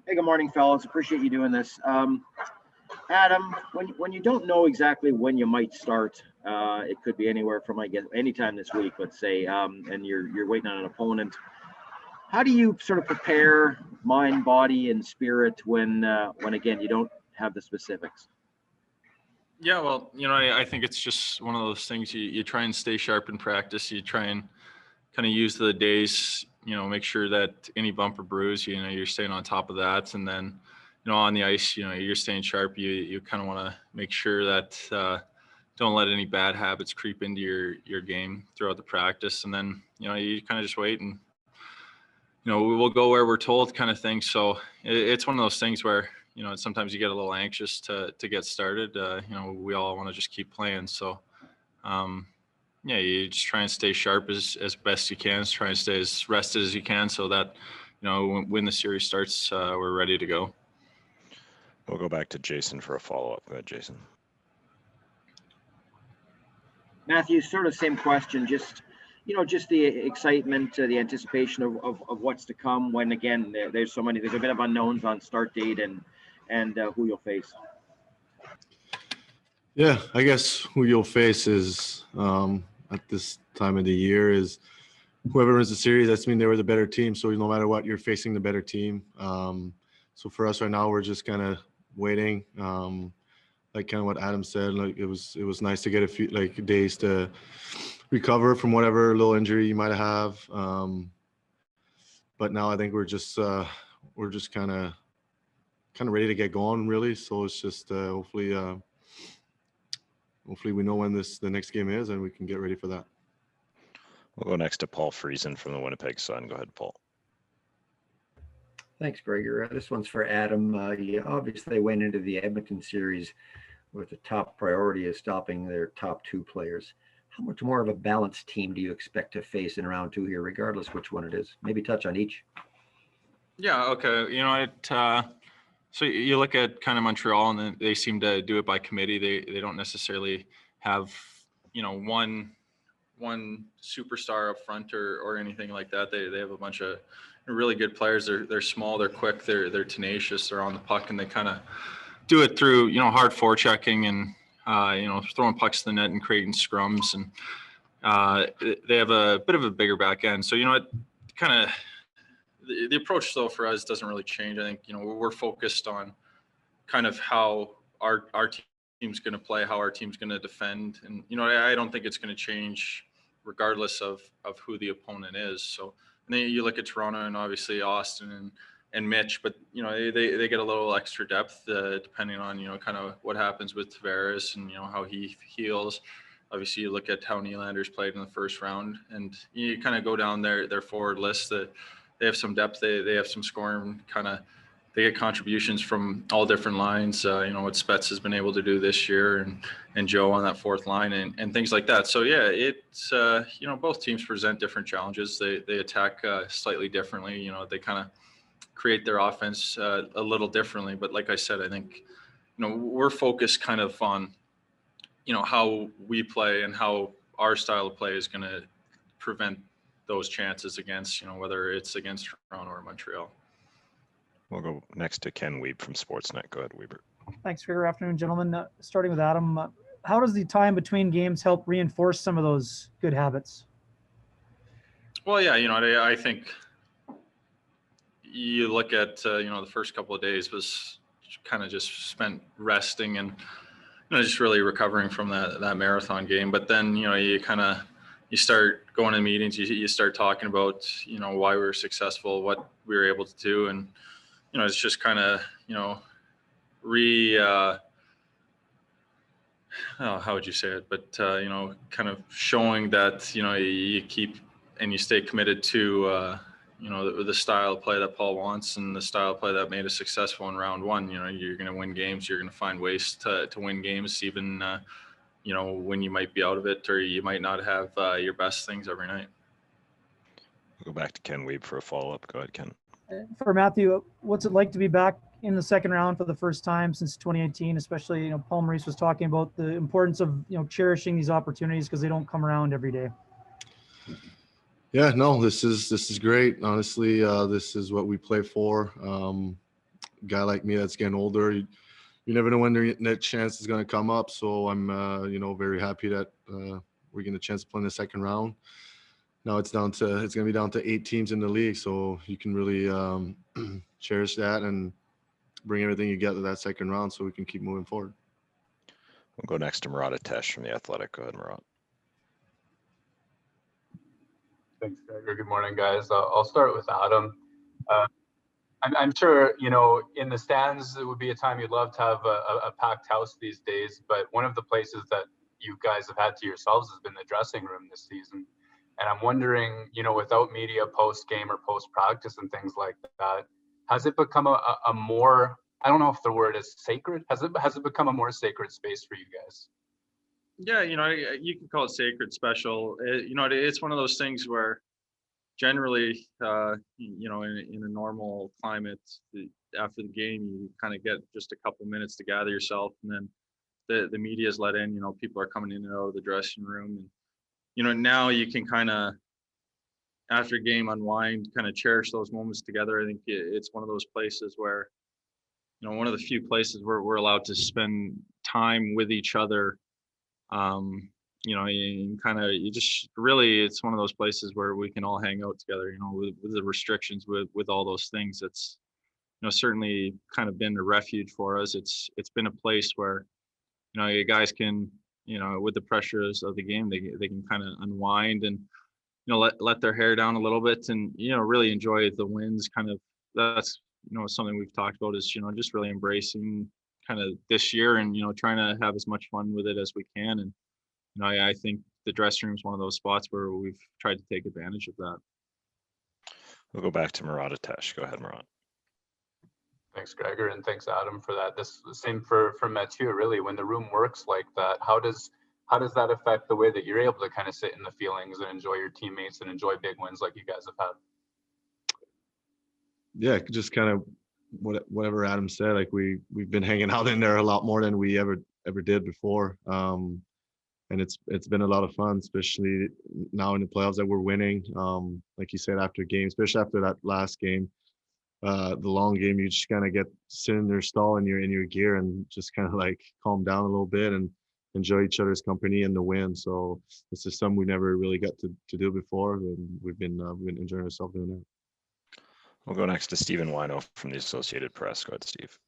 Hey, good morning, fellas. Appreciate you doing this. Adam, when you don't know exactly when you might start, it could be anywhere from, I guess, anytime this week, let's say, and you're waiting on an opponent. How do you sort of prepare mind, body, and spirit when again you don't have the specifics? Yeah, well, I think it's just one of those things. You try and stay sharp in practice. You try and kind of use the days, make sure that any bump or bruise, you're staying on top of that. And then, on the ice, you're staying sharp. You kind of want to make sure that don't let any bad habits creep into your game throughout the practice. And then, you kind of just wait and, we will go where we're told kind of thing. So it's one of those things where, sometimes you get a little anxious to get started. We all want to just keep playing. So, yeah, you just try and stay sharp as best you can. Try and stay as rested as you can so that, when the series starts, we're ready to go. We'll go back to Jason for a follow-up. Go ahead, Jason. Matthew, sort of same question. Just the excitement, the anticipation of what's to come. When again, there's a bit of unknowns on start date and who you'll face. Yeah, I guess who you'll face is at this time of the year is whoever wins the series. That's mean they were the better team. So no matter what, you're facing the better team. So for us right now, we're just kind of waiting. Like kind of what Adam said, like it was nice to get a few days to recover from whatever little injury you might have. But now I think we're just kind of ready to get going, really. So it's just hopefully we know when the next game is and we can get ready for that. We'll go next to Paul Friesen from the Winnipeg Sun. Go ahead, Paul. Thanks, Gregor. This one's for Adam. You obviously went into the Edmonton series with the top priority of stopping their top two players. How much more of a balanced team do you expect to face in round two here, regardless which one it is? Maybe touch on each. Yeah, okay. So you look at kind of Montreal, and they seem to do it by committee. They don't necessarily have, one superstar up front or anything like that. They have a bunch of really good players. They're small, they're quick, they're tenacious, they're on the puck, and they kind of do it through hard forechecking and throwing pucks to the net and creating scrums, and they have a bit of a bigger back end. So it kind of the approach though for us doesn't really change. I think we're focused on kind of how our team's going to play, how our team's going to defend, and I don't think it's going to change regardless of who the opponent is. So and then you look at Toronto and obviously Austin and Mitch, but they get a little extra depth depending on kind of what happens with Tavares and how he heals. Obviously, you look at how Nylander's played in the first round, and you kind of go down their forward list. That they have some depth, they have some scoring. Kind of they get contributions from all different lines. What Spets has been able to do this year, and Joe on that fourth line, and things like that. So yeah, it's both teams present different challenges. They attack slightly differently. They kind of create their offense a little differently. But like I said, I think we're focused kind of on how we play and how our style of play is going to prevent those chances against whether it's against Toronto or Montreal. We'll go next to Ken Wiebe from Sportsnet. Go ahead, Weber. Thanks. Good afternoon, gentlemen. Starting with Adam, how does the time between games help reinforce some of those good habits? Well, yeah, I think you look at the first couple of days was kind of just spent resting and just really recovering from that marathon game. But then you start going to meetings, you start talking about why we were successful, what we were able to do, and it's just kind of how would you say it? But kind of showing that you keep and you stay committed to the style of play that Paul wants and the style of play that made us successful in round one. You're going to win games. You're going to find ways to win games, even when you might be out of it or you might not have your best things every night. We'll go back to Ken Wiebe for a follow-up. Go ahead, Ken. For Matthew, what's it like to be back in the second round for the first time since 2018? Especially, Paul Maurice was talking about the importance of cherishing these opportunities because they don't come around every day. Yeah, no, this is great. Honestly, this is what we play for. guy like me that's getting older, you never know when that chance is going to come up. So I'm, very happy that we're getting a chance to play in the second round. Now it's going to be down to 8 teams in the league. So you can really cherish that and bring everything you get to that second round so we can keep moving forward. We'll go next to Murat Atesh from The Athletic. Go ahead, Murat. Thanks, Gregor. Good morning, guys. I'll start with Adam. I'm sure, in the stands, it would be a time you'd love to have a packed house these days, but one of the places that you guys have had to yourselves has been the dressing room this season. And I'm wondering, without media post-game or post-practice and things like that, has it become a more, I don't know if the word is sacred, has it become a more sacred space for you guys? Yeah, you can call it sacred, special. It's one of those things where generally, in a normal climate, after the game, you kind of get just a couple minutes to gather yourself, and then the media is let in. People are coming in and out of the dressing room, and now you can kind of, after game, unwind, kind of cherish those moments together. I think it's one of those places where, one of the few places where we're allowed to spend time with each other. It's one of those places where we can all hang out together, with the restrictions, with all those things. It's, certainly kind of been a refuge for us. It's been a place where, you guys can, with the pressures of the game, they can kind of unwind and, let their hair down a little bit and, really enjoy the wins. Kind of, that's, something we've talked about is, just really embracing kind of this year and, trying to have as much fun with it as we can. And, I think the dressing room is one of those spots where we've tried to take advantage of that. We'll go back to Murat Atesh. Go ahead, Murat. Thanks, Gregor, and thanks, Adam, for that. This the same for Mathieu, really. When the room works like that, how does that affect the way that you're able to kind of sit in the feelings and enjoy your teammates and enjoy big wins like you guys have had? Yeah, just kind of whatever Adam said. Like we've been hanging out in there a lot more than we ever did before. And it's been a lot of fun, especially now in the playoffs that we're winning. Like you said, after games, especially after that last game, the long game, you just kind of get sit in your stall in your gear and just kind of like calm down a little bit and enjoy each other's company and the win. So this is something we never really got to do before, and we've been enjoying ourselves doing that. We'll go next to Stephen Wino from the Associated Press. Go ahead, Steve.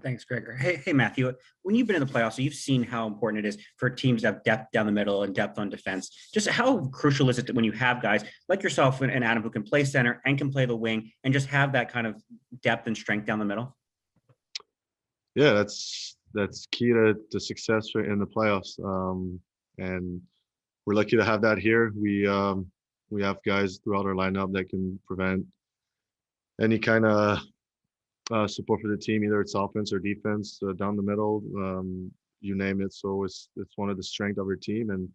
Thanks, Gregor. Hey, Matthew. When you've been in the playoffs, you've seen how important it is for teams to have depth down the middle and depth on defense. Just how crucial is it that when you have guys like yourself and Adam who can play center and can play the wing and just have that kind of depth and strength down the middle? Yeah, that's key to success in the playoffs. And we're lucky to have that here. We have guys throughout our lineup that can prevent any kind of support for the team, either it's offense or defense, down the middle, you name it. So it's one of the strengths of our team, and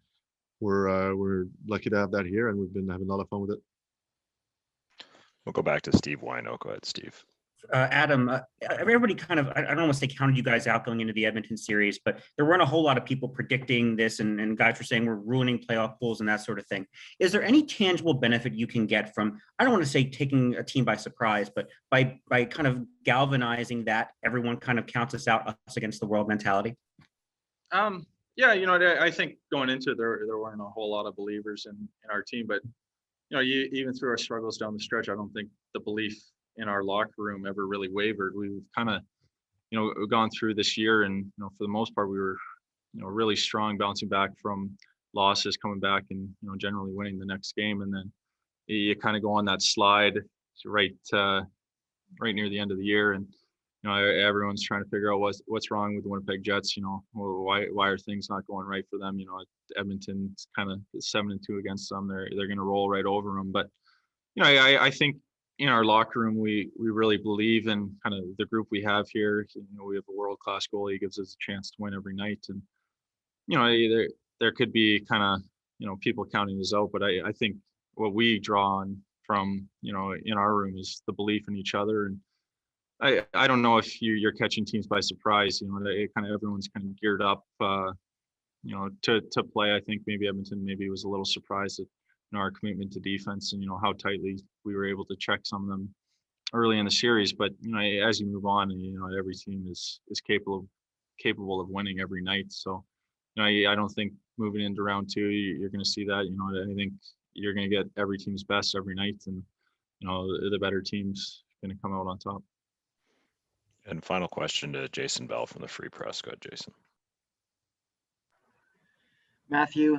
we're lucky to have that here, and we've been having a lot of fun with it. We'll go back to Steve Wino. Go ahead, Steve. Adam, everybody kind of, I don't want to say counted you guys out going into the Edmonton series, but there weren't a whole lot of people predicting this, and guys were saying we're ruining playoff pools and that sort of thing. Is there any tangible benefit you can get from, I don't want to say taking a team by surprise, but by kind of galvanizing that everyone kind of counts us out, us against the world mentality? Yeah, I think going into it, there weren't a whole lot of believers in our team, but even through our struggles down the stretch, I don't think the belief in our locker room ever really wavered. We've kind of, gone through this year, and for the most part, we were, really strong, bouncing back from losses, coming back, and generally winning the next game, and then you kind of go on that slide right near the end of the year, and everyone's trying to figure out what's wrong with the Winnipeg Jets. Why are things not going right for them? Edmonton's kind of 7-2 against them. They're going to roll right over them, but I think in our locker room, we really believe in kind of the group we have here. We have a world-class goalie. He gives us a chance to win every night. And, there could be kind of, people counting us out, but I think what we draw on from, in our room is the belief in each other. And I don't know if you're catching teams by surprise, everyone's kind of geared up, to play. I think maybe Edmonton was a little surprised at our commitment to defense and how tightly we were able to check some of them early in the series, but as you move on, every team is capable of winning every night. So, I don't think moving into round two, you're going to see that. I think you're going to get every team's best every night, and the better team's going to come out on top. And final question to Jason Bell from the Free Press. Go ahead, Jason. Matthew,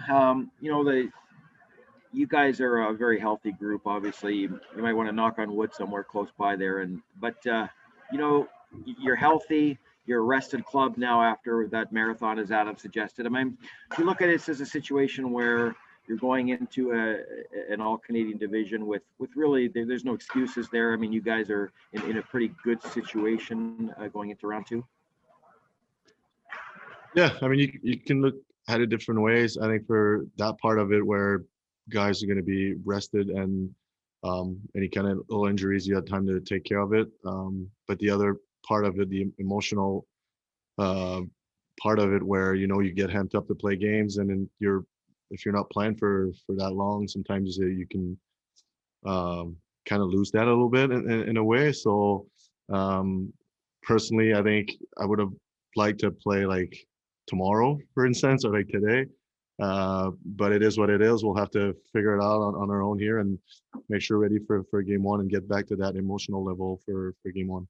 you guys are a very healthy group. Obviously, you might want to knock on wood somewhere close by there. But you're healthy. You're a rested club now after that marathon, as Adam suggested. I mean, if you look at this as a situation where you're going into an all-Canadian division with really, there's no excuses there. I mean, you guys are in a pretty good situation going into round two. Yeah, I mean, you can look at it different ways. I think for that part of it where guys are going to be rested and any kind of little injuries, you have time to take care of it. But the other part of it, the emotional part of it where, you get amped up to play games, and then if you're not playing for that long, sometimes you can kind of lose that a little bit in a way. So personally, I think I would have liked to play like tomorrow, for instance, or like today. But it is what it is. We'll have to figure it out on our own here and make sure we're ready for game one and get back to that emotional level for game one.